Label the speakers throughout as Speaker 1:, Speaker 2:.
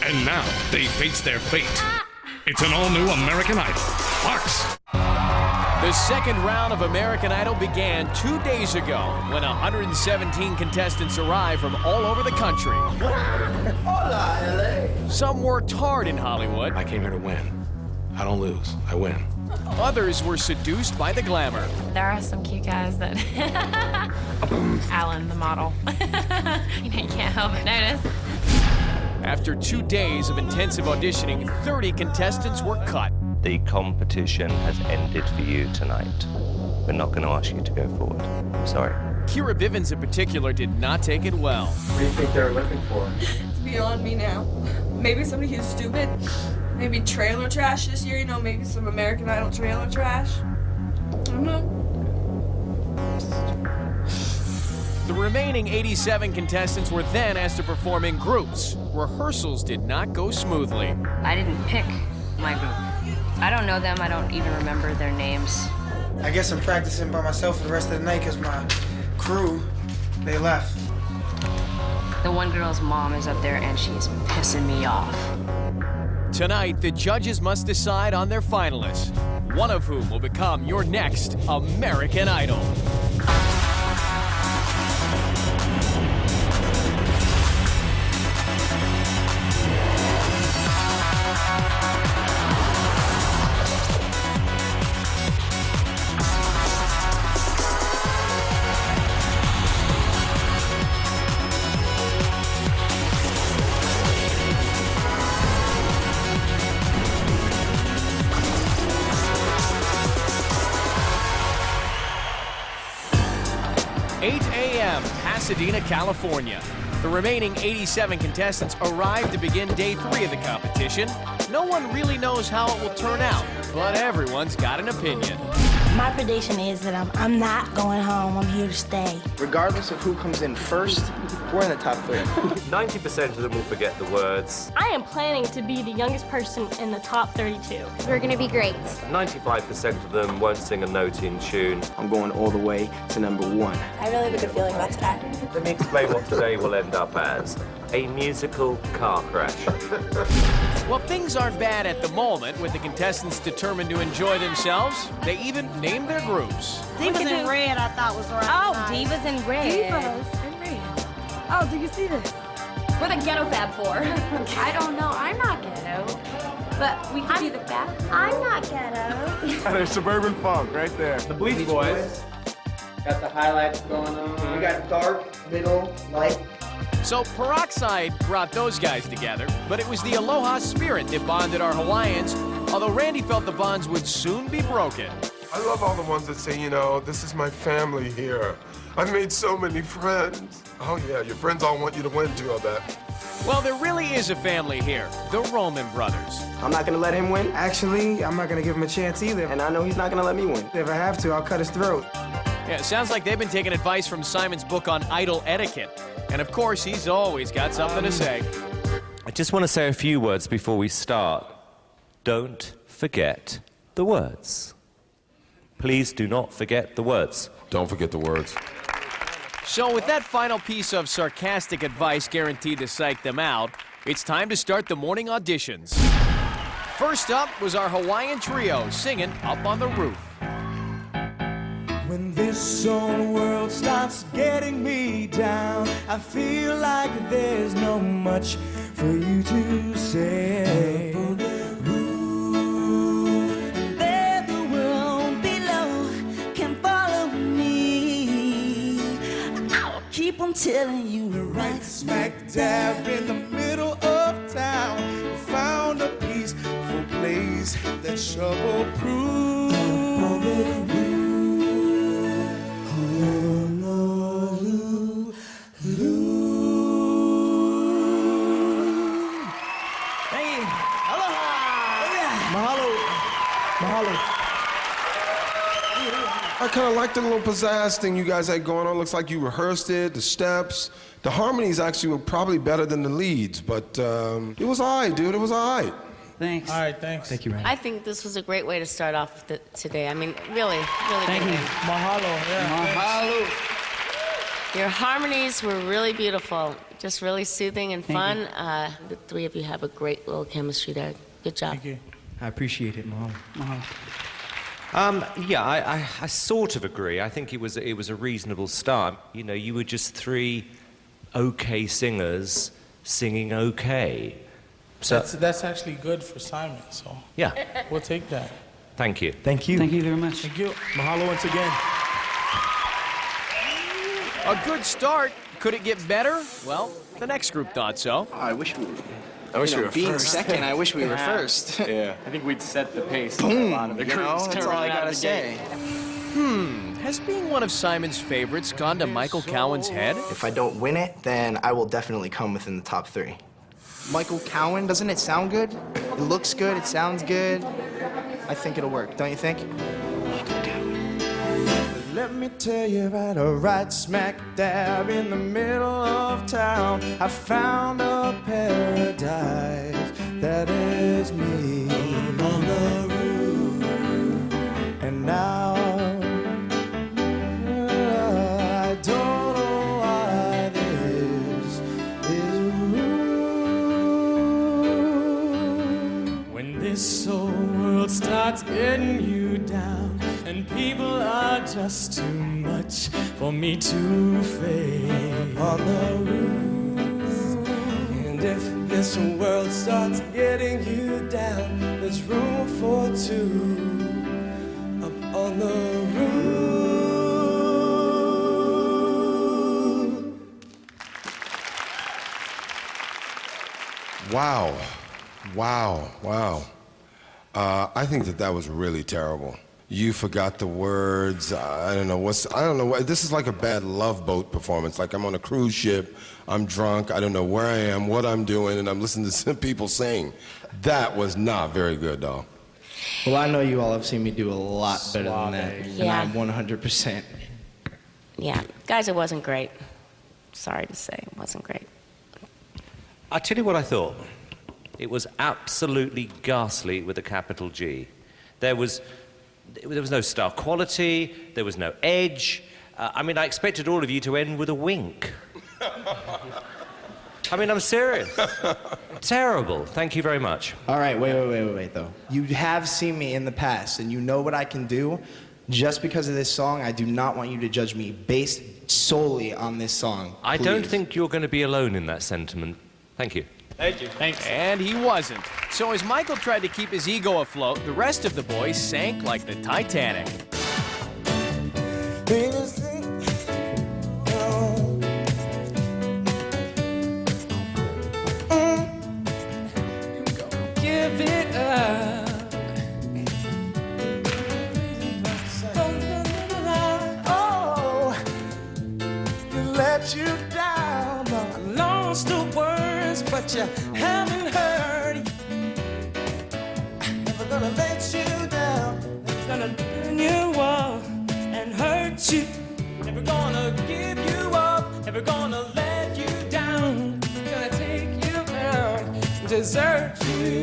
Speaker 1: And now they face their fate. It's an all-new American Idol. Fox.
Speaker 2: The second round of American Idol began 2 days ago when 117 contestants arrived from all over the country.
Speaker 3: Hola, LA.
Speaker 2: Some worked hard in Hollywood.
Speaker 4: I came here to win. I don't lose, I win.
Speaker 2: Others were seduced by the glamour.
Speaker 5: There are some cute guys that... Alan, the model. You can't help but notice.
Speaker 2: After 2 days of intensive auditioning, 30 contestants were cut.
Speaker 6: The competition has ended for you tonight. We're not going to ask you to go forward. I'm sorry.
Speaker 2: Kira Bivens in particular did not take it well.
Speaker 3: What do you think they're looking for?
Speaker 7: It's beyond me now. Maybe somebody who's stupid. Maybe trailer trash this year, maybe some American Idol trailer trash. I don't know.
Speaker 2: The remaining 87 contestants were then asked to perform in groups. Rehearsals did not go smoothly.
Speaker 8: I didn't pick my group. I don't know them. I don't even remember their names.
Speaker 9: I guess I'm practicing by myself for the rest of the night because my crew, they left.
Speaker 8: The one girl's mom is up there and she's pissing me off.
Speaker 2: Tonight, the judges must decide on their finalists, one of whom will become your next American Idol. Pasadena, California. The remaining 87 contestants arrived to begin day 3 of the competition. No one really knows how it will turn out, but everyone's got an opinion.
Speaker 10: My prediction is that I'm not going home. I'm here to stay.
Speaker 9: Regardless of who comes in first, we're in the top 3.
Speaker 6: 90% of them will forget the words.
Speaker 11: I am planning to be the youngest person in the top 32.
Speaker 5: We're gonna be great.
Speaker 6: 95% of them won't sing a note in tune.
Speaker 9: I'm going all the way to number 1.
Speaker 7: I really have a good feeling about today.
Speaker 6: Let me explain what today will end up as. A musical car crash.
Speaker 2: Well, things aren't bad at the moment, with the contestants determined to enjoy themselves. They even named their groups.
Speaker 10: Divas in Red, I thought was right.
Speaker 11: Oh, Divas in Red.
Speaker 7: Divas in Red. Oh, do you see this?
Speaker 5: We're the Ghetto Fab Four.
Speaker 7: I don't know. I'm not ghetto. But we could be the Fab.
Speaker 10: I'm not ghetto.
Speaker 4: There's Suburban Funk right there.
Speaker 6: The Bleach Boys.
Speaker 3: Got the highlights going on. We got dark, middle, light.
Speaker 2: So Peroxide brought those guys together, but it was the Aloha spirit that bonded our Hawaiians, although Randy felt the bonds would soon be broken.
Speaker 12: I love all the ones that say, this is my family here. I've made so many friends. Oh yeah, your friends all want you to win too, I bet.
Speaker 2: Well, there really is a family here, the Roman brothers.
Speaker 9: I'm not going to let him win.
Speaker 13: Actually, I'm not going to give him a chance either.
Speaker 9: And I know he's not going to let me win.
Speaker 13: If I have to, I'll cut his throat.
Speaker 2: Yeah, it sounds like they've been taking advice from Simon's book on idol etiquette. And of course, he's always got something to say.
Speaker 6: I just want to say a few words before we start. Don't forget the words. Please do not forget the words.
Speaker 12: Don't forget the words.
Speaker 2: So with that final piece of sarcastic advice guaranteed to psych them out, it's time to start the morning auditions. First up was our Hawaiian trio singing Up on the Roof.
Speaker 14: When this old world starts getting me down, I feel like there's no much for you to say.
Speaker 10: There the world below can follow me. I'll keep on telling you
Speaker 14: Right smack dab in the middle of town, we found a peaceful place that's trouble-proof.
Speaker 12: I kind of like the little pizzazz thing you guys had going on. Looks like you rehearsed it, the steps. The harmonies actually were probably better than the leads, but it was all right, dude. It was all right.
Speaker 13: Thanks. All right, thanks.
Speaker 4: Thank you, Randy.
Speaker 8: I think this was a great way to start off today. I mean, really, really
Speaker 13: Thank
Speaker 8: good
Speaker 13: you.
Speaker 8: thing.
Speaker 13: Mahalo. Yeah.
Speaker 3: Mahalo.
Speaker 8: Your harmonies were really beautiful, just really soothing and fun. The three of you have a great little chemistry there. Good job.
Speaker 13: Thank you.
Speaker 14: I appreciate it, Mom.
Speaker 6: Yeah, I sort of agree. I think it was a reasonable start. You know, you were just three okay singers singing okay. So
Speaker 13: That's actually good for Simon, so
Speaker 6: yeah,
Speaker 13: we'll take that.
Speaker 6: thank you.
Speaker 14: Thank you.
Speaker 13: Thank you very much. Thank you.
Speaker 14: Mahalo once again.
Speaker 2: A good start. Could it get better? Well, the next group thought so.
Speaker 3: I wish we were.
Speaker 9: being
Speaker 3: first.
Speaker 9: second, I wish we were first.
Speaker 3: Yeah.
Speaker 13: I think we'd set the pace.
Speaker 9: Boom! That's all I gotta say.
Speaker 2: Has being one of Simon's favorites gone to Michael Cowan's head?
Speaker 9: If I don't win it, then I will definitely come within the top 3. Michael Cowan, doesn't it sound good? It looks good, it sounds good. I think it'll work, don't you think?
Speaker 14: Let me tell you about a right smack dab in the middle of town. I found a paradise that is me on the roof. And now I don't know why this is rude. When this whole world starts getting you down and people are just too much for me to face on the roof. And if this world starts getting you down, there's room for 2 up on the roof.
Speaker 12: Wow. Wow. Wow. I think that was really terrible. You forgot the words. I don't know. This is like a bad Love Boat performance. Like I'm on a cruise ship, I'm drunk, I don't know where I am, what I'm doing, and I'm listening to some people sing. That was not very good, though.
Speaker 9: Well, I know you all have seen me do a lot better than that.
Speaker 8: Yeah.
Speaker 9: And I'm 100%.
Speaker 8: Yeah, guys, it wasn't great. Sorry to say, it wasn't great.
Speaker 6: I'll tell you what I thought. It was absolutely ghastly with a capital G. There was no star quality, there was no edge. I mean, I expected all of you to end with a wink. I mean, I'm serious. Terrible. Thank you very much.
Speaker 9: All right, wait, though. You have seen me in the past, and you know what I can do. Just because of this song, I do not want you to judge me based solely on this song.
Speaker 6: I don't
Speaker 9: Please.
Speaker 6: think you're going to be alone in that sentiment. Thank you.
Speaker 13: Thank you. Thanks.
Speaker 2: And he wasn't. So as Michael tried to keep his ego afloat, the rest of the boys sank like the Titanic.
Speaker 14: Give it up. Oh, you let you down. I lost the words, but you haven't heard. Never gonna let you down. Never gonna turn you up and hurt you. Never gonna give you up. Never gonna let you down. Gonna take you down, desert you.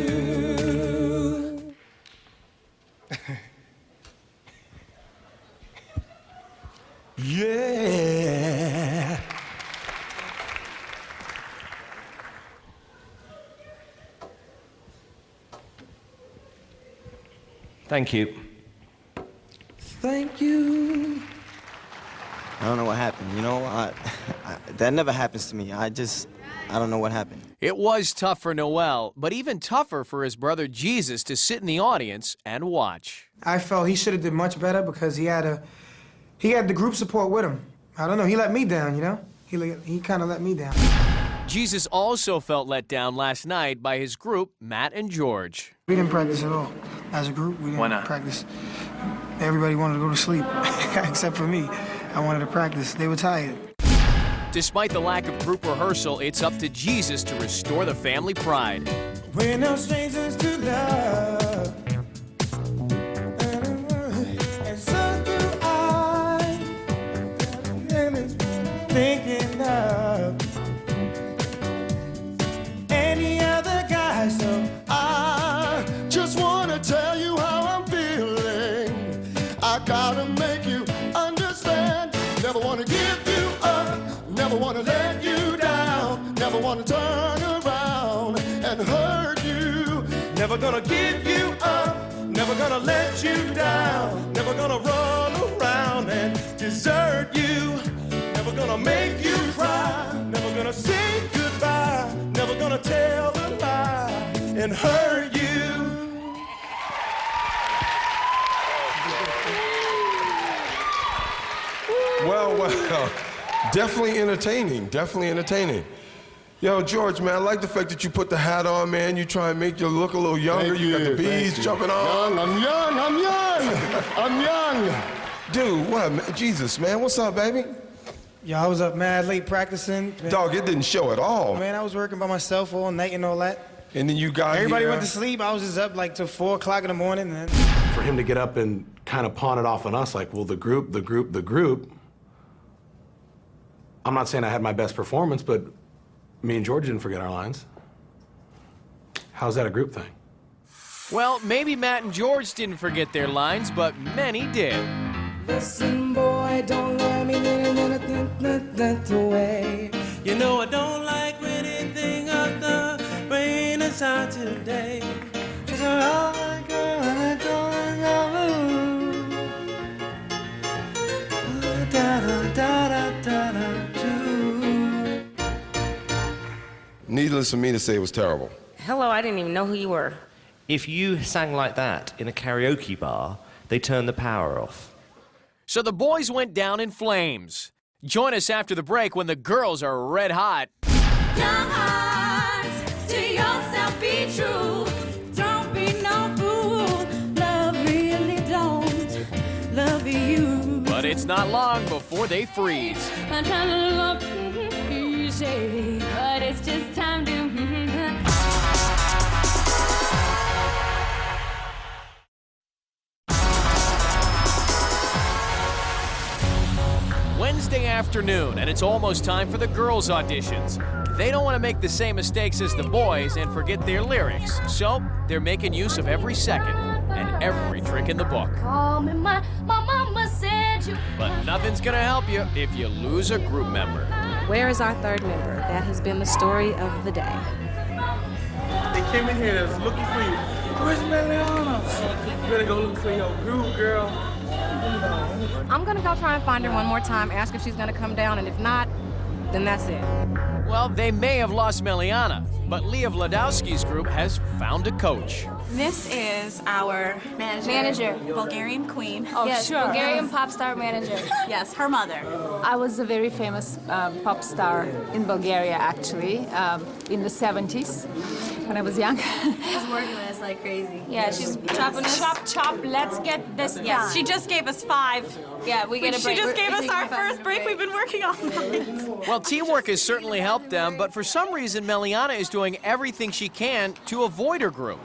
Speaker 14: Yeah.
Speaker 6: Thank you.
Speaker 14: Thank you.
Speaker 3: I don't know what happened. You know, that never happens to me. I don't know what happened.
Speaker 2: It was tough for Noel, but even tougher for his brother Jesus to sit in the audience and watch.
Speaker 13: I felt he should have did much better because he had the group support with him. I don't know. He let me down, you know? He kind of let me down.
Speaker 2: Jesus also felt let down last night by his group, Matt and George.
Speaker 13: We didn't practice at all. As a group, we didn't practice. Everybody wanted to go to sleep, except for me. I wanted to practice. They were tired.
Speaker 2: Despite the lack of group rehearsal, it's up to Jesus to restore the family pride.
Speaker 14: We're no strangers to love. And so do I. Thinking of any other guy, so I just wanna tell you how I'm feeling. I gotta make you understand. Never wanna give you up. hurt you. Never gonna give you up, never gonna let you down, never gonna run around and desert you, never gonna make you cry, never gonna say goodbye, never gonna tell a lie and hurt you.
Speaker 12: Well, definitely entertaining, definitely entertaining. Yo, George, man, I like the fact that you put the hat on, man. You try and make you look a little younger. You got the beads jumping on.
Speaker 15: I'm young.
Speaker 12: Dude, what, man? Jesus, man, what's up, baby?
Speaker 13: Yo, I was up mad late practicing.
Speaker 12: Dog, it didn't show at all.
Speaker 13: Man, I was working by myself all night and all that.
Speaker 12: And then you got
Speaker 13: Everybody
Speaker 12: here.
Speaker 13: went to sleep. I was just up like till 4 o'clock in the morning. And
Speaker 4: For him to get up and kind of pawn it off on us, like, well, the group. I'm not saying I had my best performance, but me and George didn't forget our lines. How's that a group thing?
Speaker 2: Well, maybe Matt and George didn't forget their lines, but many did.
Speaker 14: Listen, boy, don't let me that away. You know I don't like anything of the rain inside today. She's a hard girl and I don't know.
Speaker 12: Needless for me to say, it was terrible.
Speaker 8: Hello, I didn't even know who you were.
Speaker 6: If you sang like that in a karaoke bar, they turn the power off.
Speaker 2: So the boys went down in flames. Join us after the break when the girls are red hot.
Speaker 16: Young hearts, to yourself be true. Don't be no fool. Love really don't love you.
Speaker 2: But it's not long before they freeze.
Speaker 5: I'm trying to look easy, but it's just time to.
Speaker 2: Wednesday afternoon, and it's almost time for the girls' auditions. They don't want to make the same mistakes as the boys and forget their lyrics, so they're making use of every second and every trick in the book.
Speaker 5: Call me, my mama said you.
Speaker 2: But nothing's gonna help you if you lose a group member.
Speaker 17: Where is our third member? That has been the story of the day.
Speaker 18: They came in here, they was looking for you. Where's Meliana? You better go look for your group, girl.
Speaker 17: I'm gonna go try and find her one more time, ask if she's gonna come down, and if not, then that's it.
Speaker 2: Well, they may have lost Meliana, but Leah Vladowski's group has found a coach.
Speaker 19: This is our manager. Bulgarian queen.
Speaker 5: Oh, yes, sure. Bulgarian pop star manager.
Speaker 19: Yes, her mother.
Speaker 20: I was a very famous pop star in Bulgaria, actually, in the 70s when I was young.
Speaker 19: She's working with us like crazy.
Speaker 5: Yeah, she's chopping us.
Speaker 19: Chop, let's get this done. She just gave us 5.
Speaker 5: Yeah, we get a break.
Speaker 19: She just gave us our first break. We've been working all night.
Speaker 2: Well, teamwork has certainly helped them, but for some reason, Meliana is doing everything she can to avoid her group.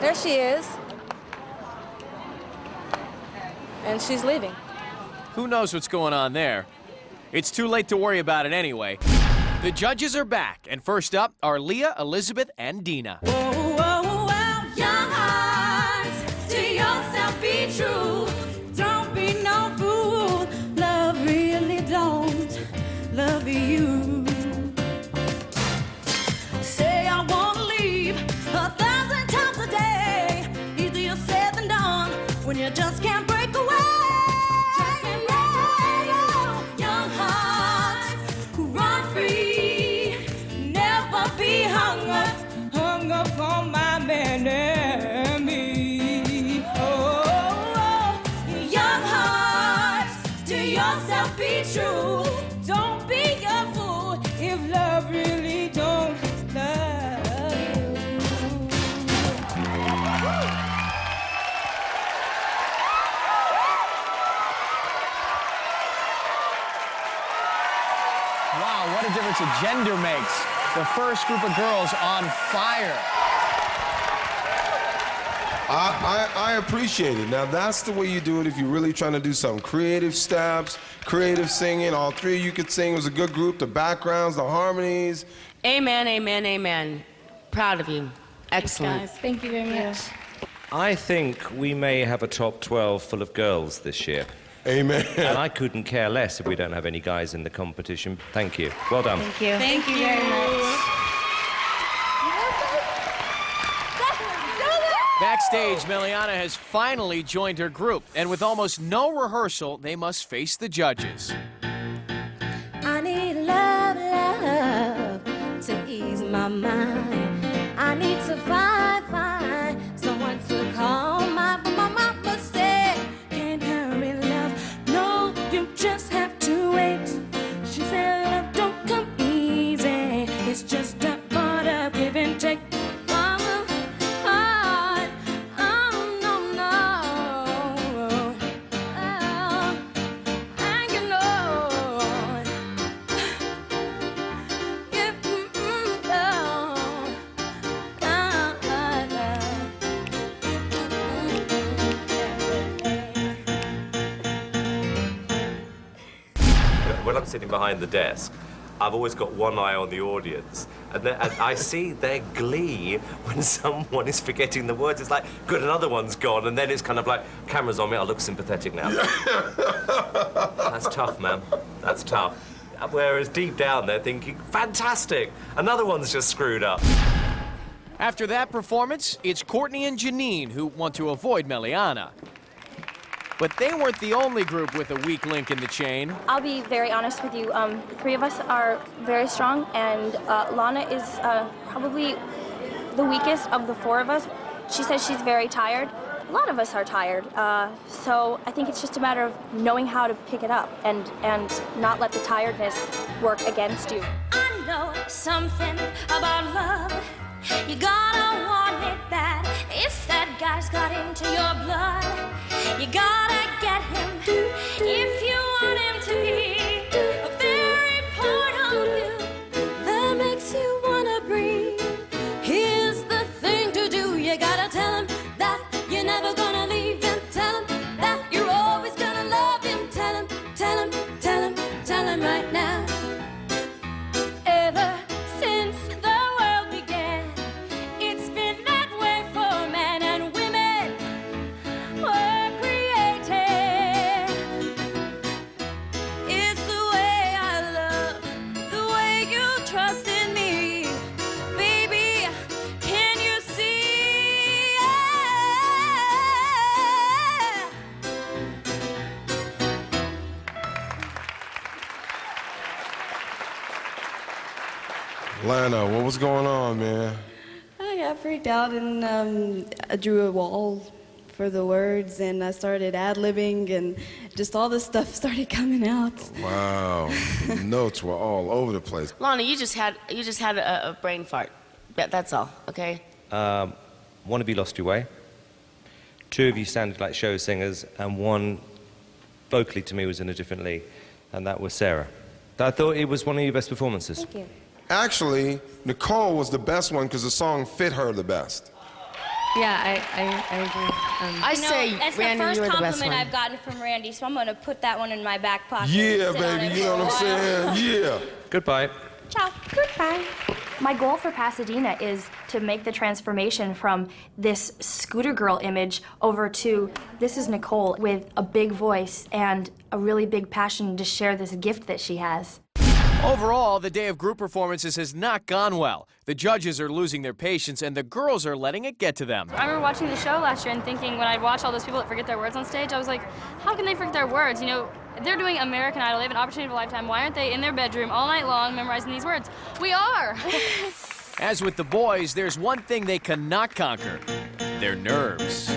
Speaker 20: There she is. And she's leaving.
Speaker 2: Who knows what's going on there? It's too late to worry about it anyway. The judges are back, and first up are Leah, Elizabeth, and Dina.
Speaker 16: Young hearts, to yourself be true. Don't be no fool. Love really don't love you. Say I wanna leave 1,000 times a day. Easier said than done when you just can't break away. Young hearts who run free, never be hung up on my man and me. Oh, young hearts, to yourself be true. Don't be a fool if love really don't love you.
Speaker 2: Wow, what a difference a gender makes. The first group of girls on fire.
Speaker 12: I appreciate it. Now, that's the way you do it if you're really trying to do something. Creative steps, creative singing. All three of you could sing. It was a good group. The backgrounds, the harmonies.
Speaker 8: Amen, amen, amen. Proud of you. Excellent.
Speaker 5: Guys, thank you very much.
Speaker 6: I think we may have a top 12 full of girls this year.
Speaker 12: Amen.
Speaker 6: And I couldn't care less if we don't have any guys in the competition. Thank you. Well done.
Speaker 5: Thank you.
Speaker 19: Thank you very much.
Speaker 2: Backstage, Meliana has finally joined her group, and with almost no rehearsal, they must face the judges.
Speaker 16: I need love, love to ease my mind. I need to find someone to call my mama said, can't hurry, love. No, you just have to wait. She said, love don't come easy. It's just a part of give and take.
Speaker 6: When I'm sitting behind the desk, I've always got one eye on the audience, and I see their glee when someone is forgetting the words. It's like, good, another one's gone, and then it's kind of like, camera's on me, I look sympathetic now. That's tough, man. That's tough. Whereas deep down they're thinking, fantastic, another one's just screwed up.
Speaker 2: After that performance, it's Courtney and Janine who want to avoid Meliana. But they weren't the only group with a weak link in the chain.
Speaker 11: I'll be very honest with you. The three of us are very strong, and Lana is probably the weakest of the four of us. She says she's very tired. A lot of us are tired. So I think it's just a matter of knowing how to pick it up and not let the tiredness work against you.
Speaker 16: I know something about love. You gotta want it bad. If that guy's got into your blood, you gotta get him. If you want him to be a very part of you that makes you wanna breathe, here's the thing to do. You gotta tell him that you're never gonna leave him. Tell him that you're always gonna love him. Tell him, tell him, tell him, tell him right now. Ever since the world began, it's been that way for men and women were created. It's the way I love, the way you trust in me. Baby, can you see?
Speaker 12: Lana, what was going on, man?
Speaker 15: I got freaked out and I drew a wall for the words and I started ad-libbing and just all this stuff started coming out.
Speaker 12: Wow, the notes were all over the place.
Speaker 8: Lana, you just had a brain fart. That's all, okay?
Speaker 6: One of you lost your way. Two of you sounded like show singers, and one vocally to me was in a different league, and that was Sarah. I thought it was one of your best performances.
Speaker 11: Thank you.
Speaker 12: Actually, Nicole was the best one because the song fit her the best.
Speaker 15: Yeah, I agree.
Speaker 8: I say,
Speaker 19: that's
Speaker 8: Randy,
Speaker 19: the
Speaker 8: you were
Speaker 19: first
Speaker 8: the best
Speaker 19: compliment
Speaker 8: one.
Speaker 19: I've gotten from Randy, so I'm gonna put that one in my back pocket.
Speaker 12: Yeah,
Speaker 19: and sit on
Speaker 12: baby,
Speaker 19: it
Speaker 12: you know
Speaker 19: for
Speaker 12: what
Speaker 19: a
Speaker 12: I'm
Speaker 19: while.
Speaker 12: saying? Yeah.
Speaker 6: Goodbye.
Speaker 19: Ciao.
Speaker 11: Goodbye. My goal for Pasadena is to make the transformation from this scooter girl image over to this is Nicole with a big voice and a really big passion to share this gift that she has.
Speaker 2: Overall, the day of group performances has not gone well. The judges are losing their patience, and the girls are letting it get to them.
Speaker 11: I remember watching the show last year and thinking when I'd watch all those people that forget their words on stage, I was like, how can they forget their words? You know, they're doing American Idol. They have an opportunity of a lifetime. Why aren't they in their bedroom all night long memorizing these words? We are!
Speaker 2: As with the boys, there's one thing they cannot conquer: their nerves.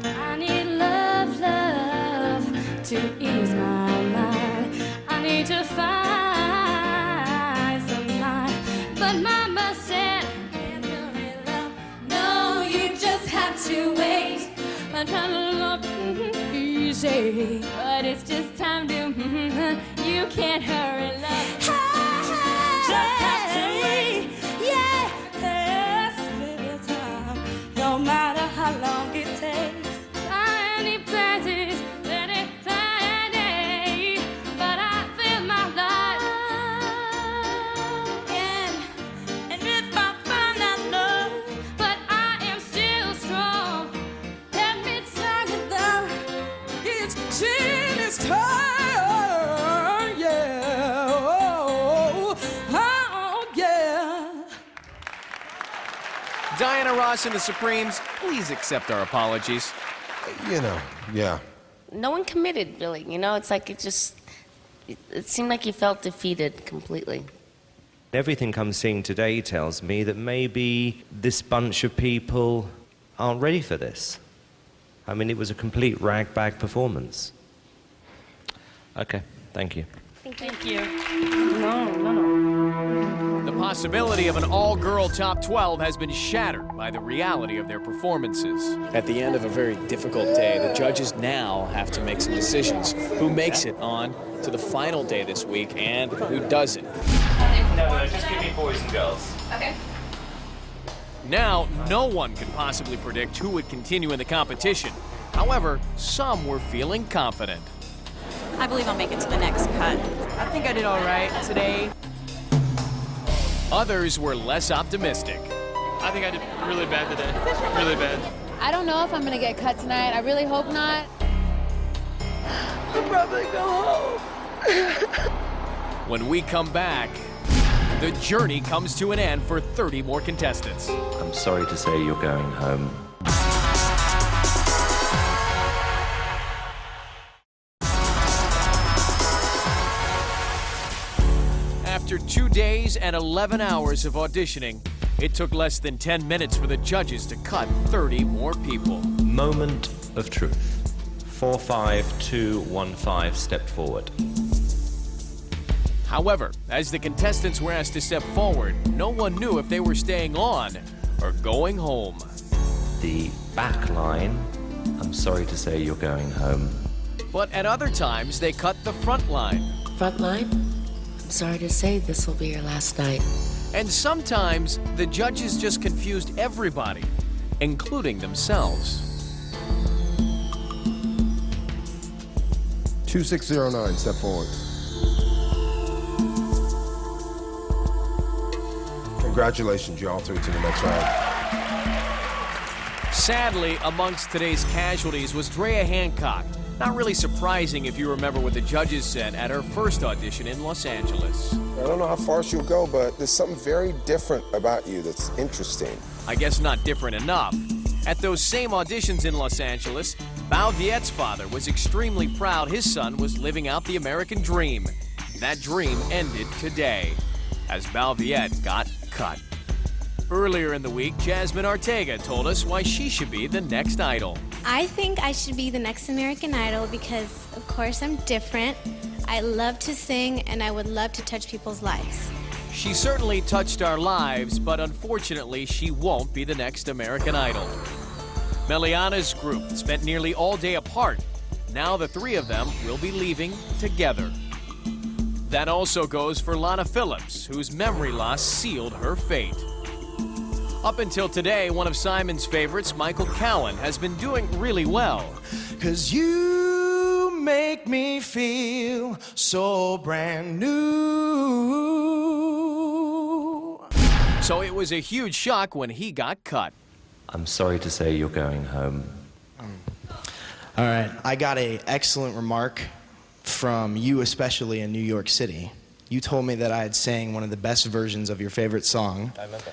Speaker 16: I need love, love to ease my mind. I need to find someone, but Mama said, no, you just have to wait. I'm trying to look easy, but it's just time to, you can't hurry, love. Just have to wait. Yeah, just a little time, no matter how long it takes. I need places that ain't Friday, but I feel my life. And if I find that love, but I am still strong, let me tell you that it's Jenny's turn, yeah. Oh.
Speaker 2: Diana Ross and the Supremes, please accept our apologies.
Speaker 12: You know, yeah.
Speaker 8: No one committed, really. You know, it's like it seemed like you felt defeated completely.
Speaker 6: Everything I'm seeing today tells me that maybe this bunch of people aren't ready for this. I mean, it was a complete rag-bag performance. Okay, thank you.
Speaker 8: Thank you.
Speaker 2: The possibility of an all-girl top 12 has been shattered by the reality of their performances.
Speaker 21: At the end of a very difficult day, the judges now have to make some decisions. Who makes it on to the final day this week and who doesn't?
Speaker 6: No, just give me boys and girls.
Speaker 7: Okay.
Speaker 2: Now, no one can possibly predict who would continue in the competition. However, some were feeling confident.
Speaker 19: I believe I'll make it to the next cut.
Speaker 22: I think I did all right today.
Speaker 2: Others were less optimistic.
Speaker 23: I think I did really bad today. Really bad.
Speaker 24: I don't know if I'm gonna get cut tonight. I really hope not.
Speaker 7: I'll probably go home.
Speaker 2: When we come back, the journey comes to an end for 30 more contestants.
Speaker 6: I'm sorry to say you're going home.
Speaker 2: After 2 days and 11 hours of auditioning, it took less than 10 minutes for the judges to cut 30 more people.
Speaker 6: Moment of truth. 45215 stepped forward.
Speaker 2: However, as the contestants were asked to step forward, no one knew if they were staying on or going home.
Speaker 6: The back line, I'm sorry to say you're going home.
Speaker 2: But at other times, they cut the front line.
Speaker 8: Front line? I'm sorry to say this will be your last night.
Speaker 2: And sometimes, the judges just confused everybody, including themselves.
Speaker 12: 2609, step forward. Congratulations, you all through to the next round.
Speaker 2: Sadly, amongst today's casualties was Drea Hancock. Not really surprising if you remember what the judges said at her first audition in Los Angeles.
Speaker 12: I don't know how far she'll go, but there's something very different about you that's interesting.
Speaker 2: I guess not different enough. At those same auditions in Los Angeles, Bao Viet's father was extremely proud his son was living out the American dream. That dream ended today, as Bao Viet got cut. Earlier in the week, Jasmine Ortega told us why she should be the next idol.
Speaker 10: I think I should be the next American Idol because, of course, I'm different. I love to sing and I would love to touch people's lives.
Speaker 2: She certainly touched our lives, but unfortunately, she won't be the next American Idol. Meliana's group spent nearly all day apart. Now the three of them will be leaving together. That also goes for Lana Phillips, whose memory loss sealed her fate. Up until today, one of Simon's favorites, Michael Cowan, has been doing really well.
Speaker 25: 'Cause you make me feel so brand new.
Speaker 2: So it was a huge shock when he got cut.
Speaker 6: I'm sorry to say you're going home.
Speaker 9: All right, I got an excellent remark from you, especially in New York City. You told me that I had sang one of the best versions of your favorite song.
Speaker 6: I remember.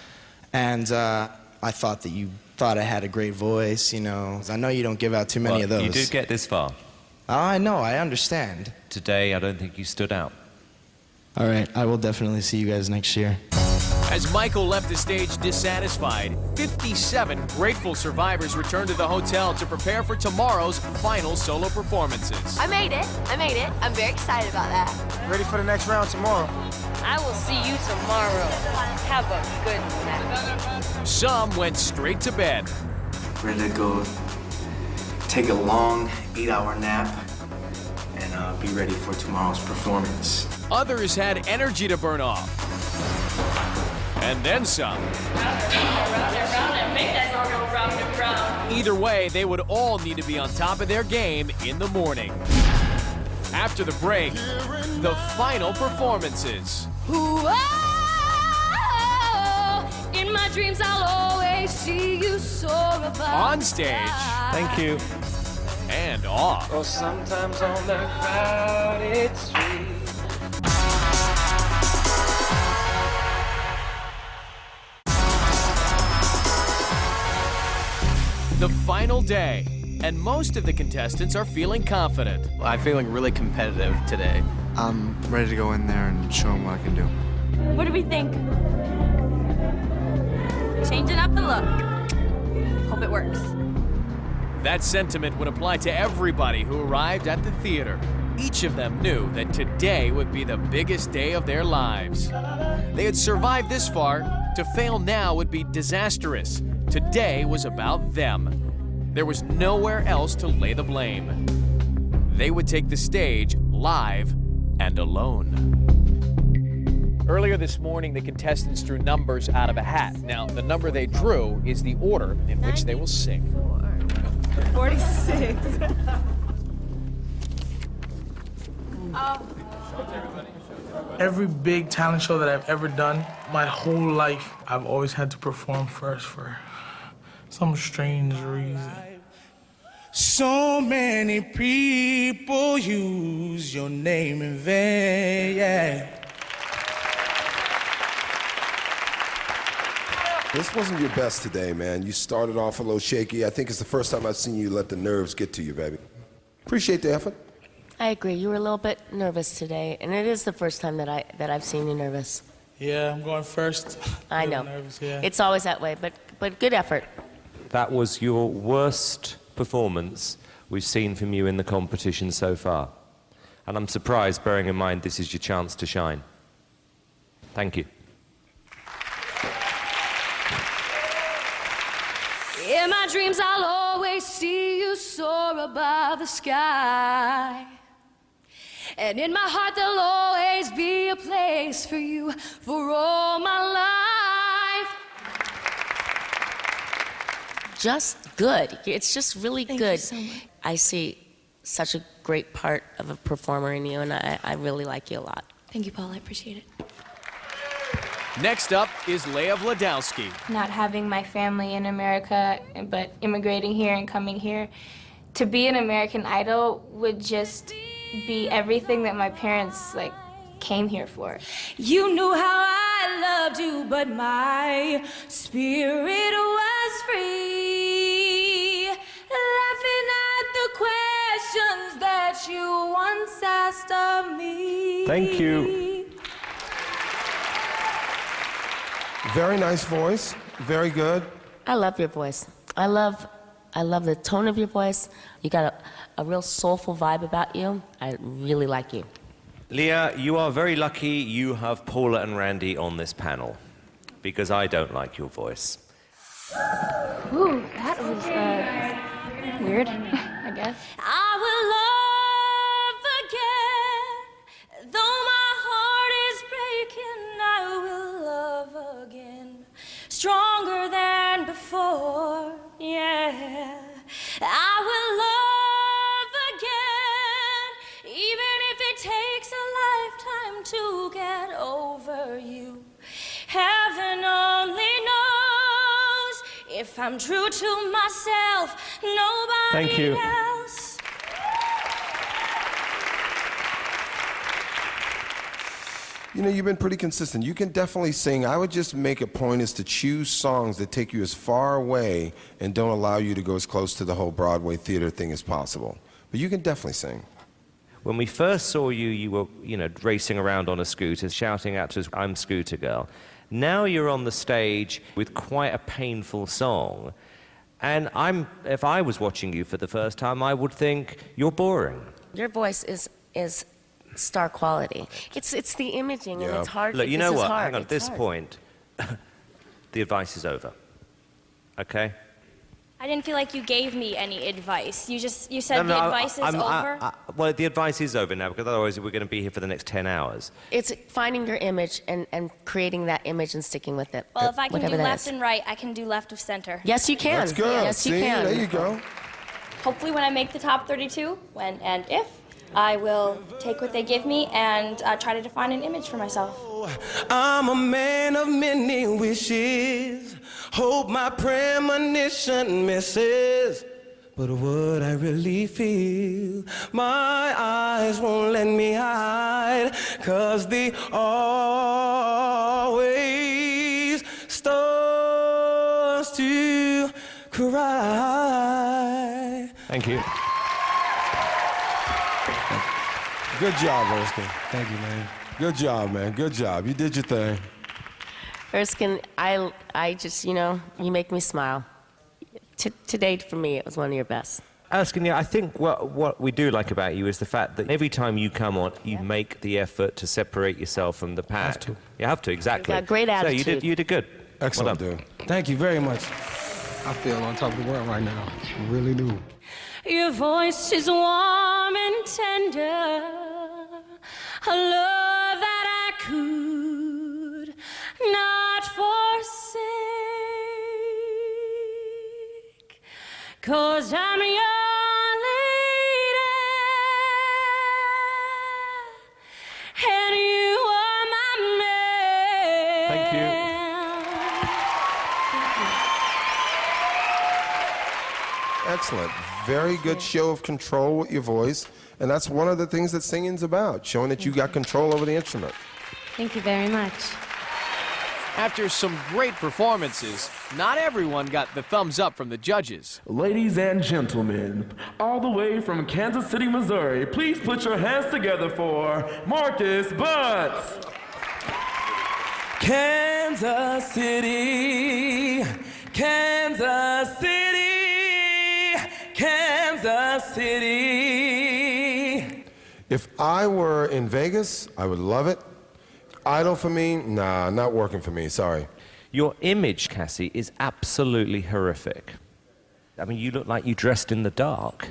Speaker 9: And I thought that you thought I had a great voice, you know. I know you don't give out too many of those.
Speaker 6: You did get this far.
Speaker 9: Oh, I know, I understand.
Speaker 6: Today, I don't think you stood out.
Speaker 9: All right, I will definitely see you guys next year.
Speaker 2: As Michael left the stage dissatisfied, 57 grateful survivors returned to the hotel to prepare for tomorrow's final solo performances.
Speaker 26: I made it. I'm very excited about that.
Speaker 13: Ready for the next round tomorrow.
Speaker 26: I will see you tomorrow. Have a good night.
Speaker 2: Some went straight to bed.
Speaker 9: Ready to go take a long 8-hour nap and be ready for tomorrow's performance.
Speaker 2: Others had energy to burn off. And then some. Either way, they would all need to be on top of their game in the morning. After the break, the final performances.
Speaker 5: Ooh, oh, in my dreams I'll always see you soar above.
Speaker 2: On stage.
Speaker 25: Thank you.
Speaker 2: And off.
Speaker 25: Well, sometimes on the crowded street.
Speaker 2: The final day, and most of the contestants are feeling confident.
Speaker 1: I'm feeling really competitive today.
Speaker 3: I'm ready to go in there and show them what I can do.
Speaker 11: What do we think? Changing up the look. Hope it works.
Speaker 2: That sentiment would apply to everybody who arrived at the theater. Each of them knew that today would be the biggest day of their lives. They had survived this far. To fail now would be disastrous. Today was about them. There was nowhere else to lay the blame. They would take the stage live and alone.
Speaker 21: Earlier this morning, the contestants drew numbers out of a hat. Now, the number they drew is the order in which they will sing.
Speaker 11: 46.
Speaker 13: Every big talent show that I've ever done, my whole life, I've always had to perform first for some strange reason.
Speaker 4: So many people use your name in vain, yeah.
Speaker 12: This wasn't your best today, man. You started off a little shaky. I think it's the first time I've seen you let the nerves get to you, baby. Appreciate the effort.
Speaker 8: I agree. You were a little bit nervous today, and it is the first time that I've seen you nervous.
Speaker 13: Yeah, I'm going first.
Speaker 8: I know.
Speaker 13: Nervous, yeah.
Speaker 8: It's always that way, but good effort.
Speaker 6: That was your worst performance we've seen from you in the competition so far. And I'm surprised, bearing in mind this is your chance to shine. Thank you.
Speaker 5: In my dreams, I'll always see you soar above the sky. And in my heart, there'll always be a place for you for all my life.
Speaker 8: Just good. It's just really
Speaker 11: Thank
Speaker 8: good.
Speaker 11: you so much.
Speaker 8: I see such a great part of a performer in you, and I really like you a lot.
Speaker 11: Thank you, Paul. I appreciate it.
Speaker 2: Next up is Leah Vladowski.
Speaker 14: Not having my family in America, but immigrating here and coming here, to be an American Idol would just be everything that my parents came here for.
Speaker 16: You knew how I loved you, but my spirit was free. Laughing at the questions that you once asked of me.
Speaker 6: Thank you.
Speaker 12: Very nice voice. Very good.
Speaker 8: I love your voice. I love the tone of your voice. You got a real soulful vibe about you. I really like you.
Speaker 6: Leah, you are very lucky you have Paula and Randy on this panel, because I don't like your voice.
Speaker 14: Ooh, that was weird, I guess.
Speaker 16: I will love again, though my heart is breaking. I will love again, stronger than before. Yeah, I will love again, even if it takes a lifetime to get over you. Heaven only knows if I'm true to myself, nobody
Speaker 6: Thank you.
Speaker 16: else.
Speaker 12: You know, you've been pretty consistent. You can definitely sing. I would just make a point is to choose songs that take you as far away and don't allow you to go as close to the whole Broadway theater thing as possible. But you can definitely sing.
Speaker 6: When we first saw you, you were, racing around on a scooter, shouting out to us, "I'm Scooter Girl." Now you're on the stage with quite a painful song. And if I was watching you for the first time, I would think you're boring.
Speaker 8: Your voice is star quality. It's the imaging, and it's hard.
Speaker 6: Look, you know
Speaker 8: this is
Speaker 6: what?
Speaker 8: hard.
Speaker 6: Hang on. At
Speaker 8: It's
Speaker 6: this
Speaker 8: hard.
Speaker 6: point, the advice is over. Okay?
Speaker 11: I didn't feel like you gave me any advice. You said the advice is over.
Speaker 6: Well, the advice is over now, because otherwise we're going to be here for the next 10 hours.
Speaker 8: It's finding your image and creating that image and sticking with it.
Speaker 11: Well, if I can do
Speaker 8: whatever that
Speaker 11: left
Speaker 8: is.
Speaker 11: and right, I can do left of center.
Speaker 8: Yes, you can.
Speaker 12: Let's go.
Speaker 8: Yes,
Speaker 12: See,
Speaker 8: you can.
Speaker 12: there you go.
Speaker 11: Hopefully when I make the top 32, when and if, I will take what they give me and try to define an image for myself.
Speaker 4: I'm a man of many wishes. Hope my premonition misses. But what I really feel, my eyes won't let me hide. 'Cause the always stars cause to cry.
Speaker 6: Thank you.
Speaker 12: Good job, Erskine. Thank you, man. Good job, man. Good job. You did your thing.
Speaker 8: Erskine, I just, you know, you make me smile. Today, for me, it was one of your best.
Speaker 6: Erskine, I think what we do like about you is the fact that every time you come on, you make the effort to separate yourself from the pack.
Speaker 4: Have to.
Speaker 6: You have to, exactly.
Speaker 8: You got great attitude.
Speaker 6: So you did good.
Speaker 12: Excellent,
Speaker 6: Well
Speaker 12: dude.
Speaker 4: Thank you very much. I feel on top of the world right now. I really do.
Speaker 16: Your voice is warm and tender, a love that I could not forsake, 'cause I'm your lady, and you are my man.
Speaker 6: Thank you.
Speaker 12: Excellent. Very good show of control with your voice. And that's one of the things that singing's about, showing that you got control over the instrument.
Speaker 10: Thank you very much.
Speaker 2: After some great performances, not everyone got the thumbs up from the judges.
Speaker 15: Ladies and gentlemen, all the way from Kansas City, Missouri, please put your hands together for Marcus Butts. Kansas City, Kansas City, Kansas City.
Speaker 12: If I were in Vegas, I would love it. Idol for me, nah, not working for me, sorry.
Speaker 6: Your image, Cassie, is absolutely horrific. I mean, you look like you dressed in the dark.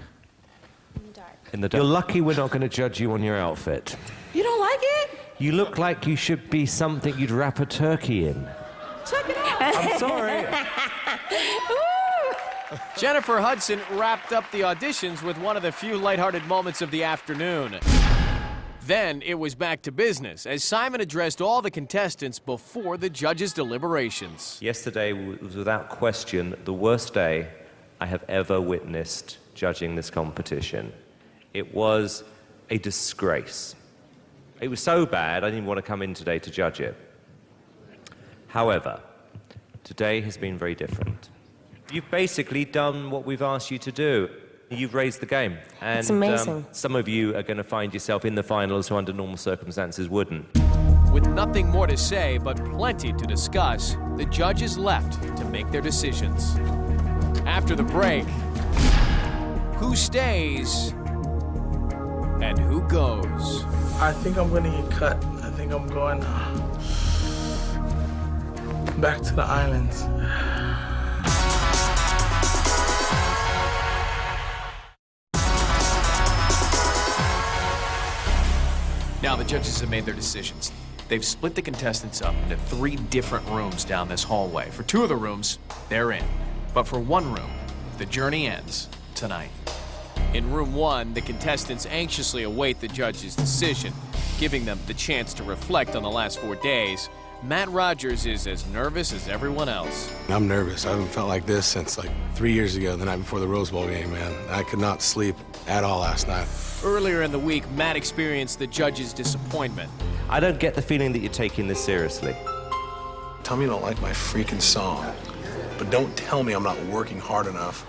Speaker 6: In the dark. You're lucky we're not going to judge you on your outfit.
Speaker 7: You don't like it?
Speaker 6: You look like you should be something you'd wrap a turkey in.
Speaker 7: Check it out.
Speaker 6: I'm sorry.
Speaker 2: Jennifer Hudson wrapped up the auditions with one of the few lighthearted moments of the afternoon. Then it was back to business as Simon addressed all the contestants before the judges' deliberations.
Speaker 6: Yesterday was without question the worst day I have ever witnessed judging this competition. It was a disgrace. It was so bad I didn't want to come in today to judge it. However, today has been very different. You've basically done what we've asked you to do. You've raised the game. And,
Speaker 8: it's amazing.
Speaker 6: Some of you are going to find yourself in the finals who under normal circumstances wouldn't.
Speaker 2: With nothing more to say but plenty to discuss, the judges left to make their decisions. After the break, who stays and who goes?
Speaker 13: I think I'm gonna get cut. I think I'm going back to the islands.
Speaker 2: Now the judges have made their decisions. They've split the contestants up into 3 different rooms down this hallway. For 2 of the rooms, they're in. But for 1 room, the journey ends tonight. In room 1, the contestants anxiously await the judge's decision, giving them the chance to reflect on the last 4 days. Matt Rogers is as nervous as everyone else.
Speaker 17: I'm nervous. I haven't felt like this since like 3 years ago, the night before the Rose Bowl game, man. I could not sleep at all last night.
Speaker 2: Earlier in the week, Matt experienced the judge's disappointment.
Speaker 6: I don't get the feeling that you're taking this seriously.
Speaker 17: Tell me you don't like my freaking song, but don't tell me I'm not working hard enough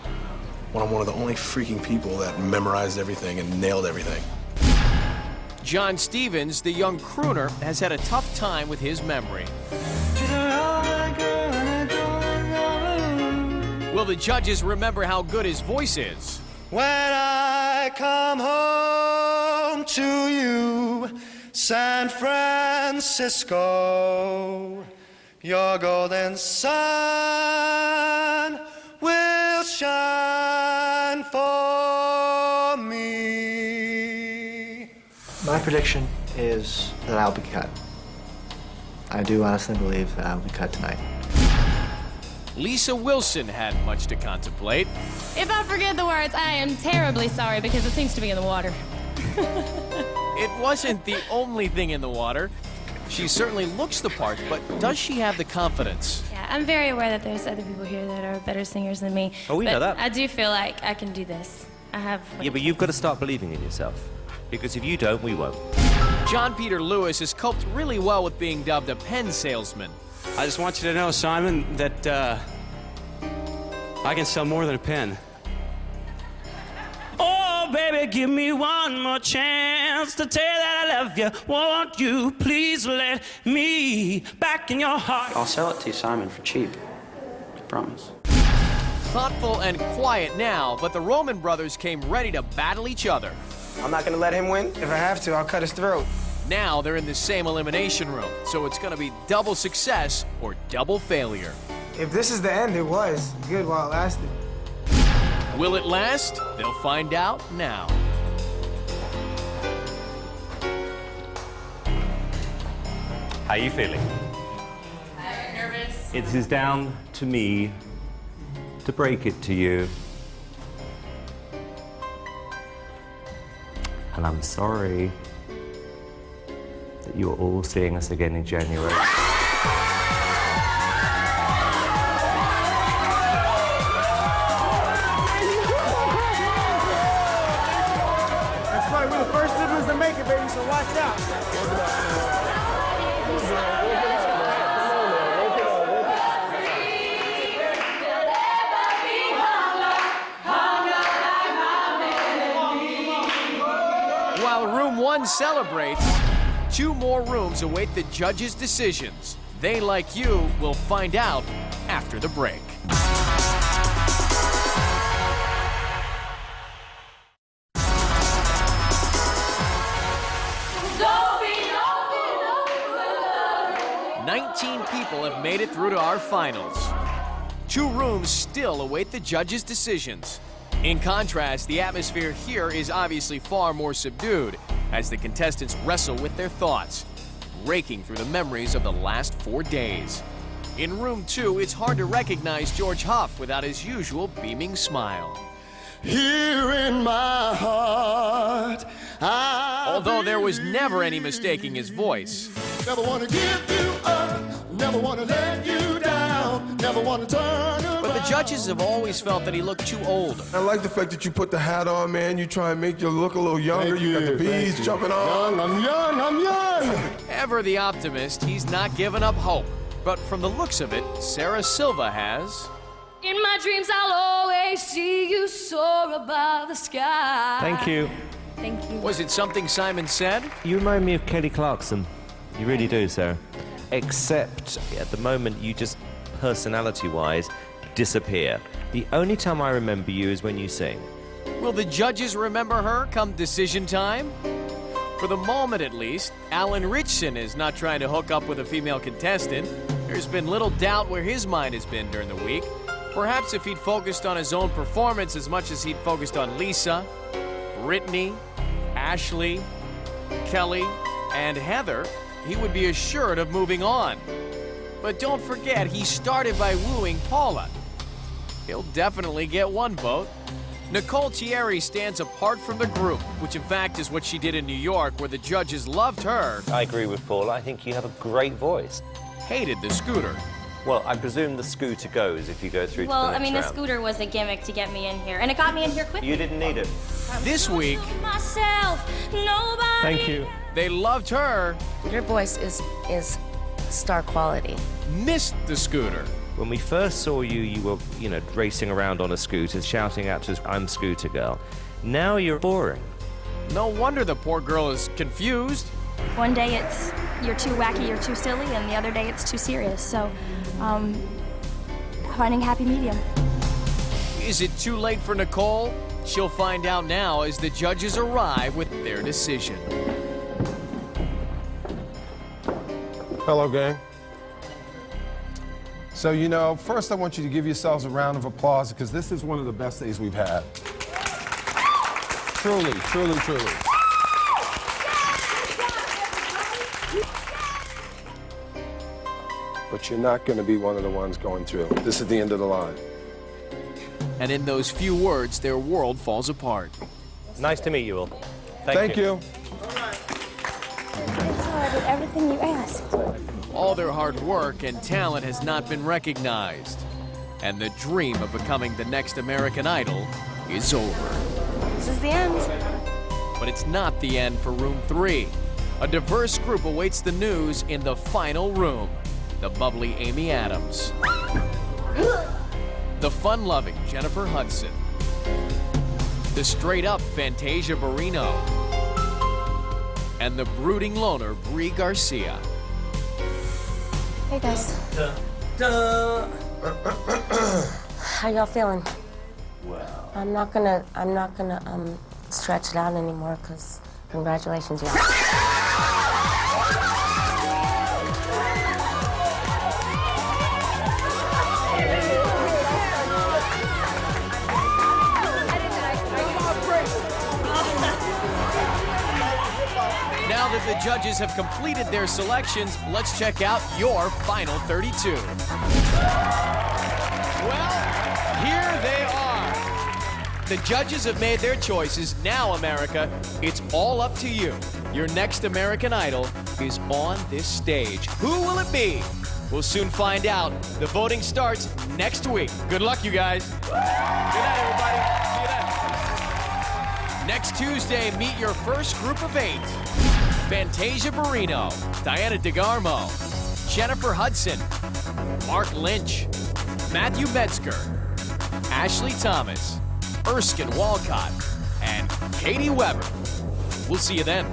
Speaker 17: when I'm one of the only freaking people that memorized everything and nailed everything.
Speaker 2: John Stevens, the young crooner, has had a tough time with his memory. Will the judges remember how good his voice is?
Speaker 4: When I come home to you, San Francisco, your golden sun will shine for me.
Speaker 9: My prediction is that I'll be cut. I do honestly believe that I'll be cut tonight.
Speaker 2: Lisa Wilson had much to contemplate.
Speaker 24: If I forget the words, I am terribly sorry because it seems to be in the water.
Speaker 2: It wasn't the only thing in the water. She certainly looks the part, but does she have the confidence?
Speaker 11: Yeah, I'm very aware that there's other people here that are better singers than me.
Speaker 6: Oh, we know that.
Speaker 11: I do feel like I can do this. I have.
Speaker 6: Yeah, but you've got to start believing in yourself. Because if you don't, we won't.
Speaker 2: John Peter Lewis has coped really well with being dubbed a pen salesman.
Speaker 18: I just want you to know, Simon, that I can sell more than a pen.
Speaker 19: Oh, baby, give me one more chance to tell you that I love you. Won't you please let me back in your heart?
Speaker 20: I'll sell it to you, Simon, for cheap. I promise.
Speaker 2: Thoughtful and quiet now, but the Roman brothers came ready to battle each other.
Speaker 22: I'm not gonna let him win. If I have to, I'll cut his throat.
Speaker 2: Now they're in the same elimination room, so it's gonna be double success or double failure.
Speaker 22: If this is the end, it was good while it lasted.
Speaker 2: Will it last? They'll find out now.
Speaker 6: How are you feeling?
Speaker 24: I'm nervous.
Speaker 6: It is down to me to break it to you. And I'm sorry that you're all seeing us again in January.
Speaker 22: That's right, we're the first siblings to make it, baby, so watch out.
Speaker 2: While room 1 celebrates, 2 more rooms await the judges' decisions. They, like you, will find out after the break.
Speaker 5: Don't be
Speaker 2: 19 people have made it through to our finals. 2 rooms still await the judges' decisions. In contrast, the atmosphere here is obviously far more subdued as the contestants wrestle with their thoughts, raking through the memories of the last 4 days. In room 2, it's hard to recognize George Huff without his usual beaming smile.
Speaker 23: Here in my heart,
Speaker 2: Although there was never any mistaking his voice.
Speaker 23: never want to give you up, never want to let you down, never want to turn around.
Speaker 2: But the judges have always felt that he looked too old.
Speaker 12: I like the fact that you put the hat on, man. You try and make you look a little younger. You got the beads jumping on.
Speaker 23: I'm young.
Speaker 2: Ever the optimist, he's not given up hope. But from the looks of it, Sarah Silva has.
Speaker 5: In my dreams, I'll always see you soar above the sky.
Speaker 6: Thank you.
Speaker 5: Thank you.
Speaker 2: Was it something Simon said?
Speaker 6: You remind me of Kelly Clarkson. You really do, Sarah. Except at the moment, you just, personality-wise, disappear. The only time I remember you is when you sing.
Speaker 2: Will the judges remember her come decision time? For the moment, at least, Alan Richson is not trying to hook up with a female contestant. There's been little doubt where his mind has been during the week. Perhaps if he'd focused on his own performance as much as he'd focused on Lisa, Brittany, Ashley, Kelly, and Heather, he would be assured of moving on. But don't forget, he started by wooing Paula. He'll definitely get one vote. Nicole Thierry stands apart from the group, which in fact is what she did in New York, where the judges loved her.
Speaker 6: I agree with Paul. I think you have a great voice.
Speaker 2: Hated the scooter.
Speaker 6: Well, I presume the scooter goes if you go through to the
Speaker 11: Well,
Speaker 6: next
Speaker 11: I mean, the
Speaker 6: round.
Speaker 11: scooter was a gimmick to get me in here, and it got me in here quickly.
Speaker 6: You didn't need it.
Speaker 2: This week,
Speaker 5: Myself, nobody.
Speaker 6: Thank you.
Speaker 2: they loved her.
Speaker 8: Your voice is star quality.
Speaker 2: Missed the scooter.
Speaker 6: When we first saw you, you were, racing around on a scooter, shouting out to us, "I'm Scooter Girl." Now you're boring.
Speaker 2: No wonder the poor girl is confused.
Speaker 11: One day it's you're too wacky, you're too silly, and the other day it's too serious. So, finding a happy medium.
Speaker 2: Is it too late for Nicole? She'll find out now as the judges arrive with their decision.
Speaker 12: Hello, gang. So, first I want you to give yourselves a round of applause because this is one of the best days we've had. Truly, truly, truly. But you're not going to be one of the ones going through. This is the end of the line.
Speaker 2: And in those few words, their world falls apart.
Speaker 6: Nice to meet you all.
Speaker 12: Thank you.
Speaker 11: I did everything you asked.
Speaker 2: All their hard work and talent has not been recognized. And the dream of becoming the next American Idol is over.
Speaker 11: This is the end.
Speaker 2: But it's not the end for room 3. A diverse group awaits the news in the final room. The bubbly Amy Adams. the fun-loving Jennifer Hudson, the straight-up Fantasia Barrino, and the brooding loner Brie Garcia.
Speaker 8: Hey guys. How y'all feeling?
Speaker 6: Well.
Speaker 8: I'm not gonna stretch it out anymore, because congratulations, y'all.
Speaker 2: Now that the judges have completed their selections, let's check out your final 32. Well, here they are. The judges have made their choices. Now, America, it's all up to you. Your next American Idol is on this stage. Who will it be? We'll soon find out. The voting starts next week. Good luck, you guys. Good night, everybody. See you then. Next Tuesday, meet your first group of 8. Fantasia Barrino, Diana DeGarmo, Jennifer Hudson, Mark Lynch, Matthew Metzger, Ashley Thomas, Erskine Walcott, and Katie Weber. We'll see you then.